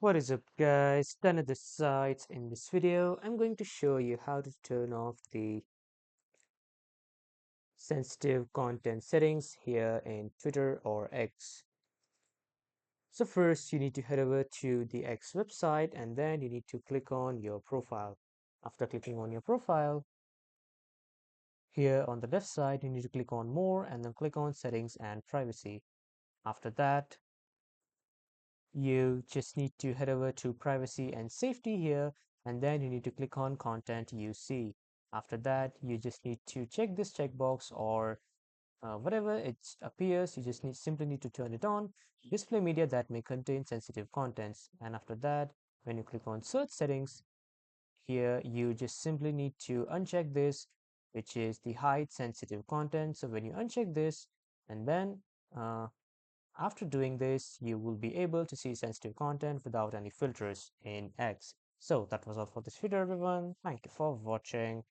What is up guys, Done at the sides. In this video I'm going to show you how to turn off the sensitive content settings here in Twitter or X. So first you need to head over to the X website and then you need to click on your profile. After clicking on your profile, here on the left side you need to click on more and then click on settings and privacy. After that you just need to head over to privacy and safety here and then you need to click on content you see. After that you just need to check this checkbox or whatever it appears. You just simply need to turn it on, display media that may contain sensitive contents. And after that, when you click on search settings here, you just simply need to uncheck this, which is the hide sensitive content. So when you uncheck this and then uh, after doing this, you will be able to see sensitive content without any filters in X. So that was all for this video, everyone. Thank you for watching.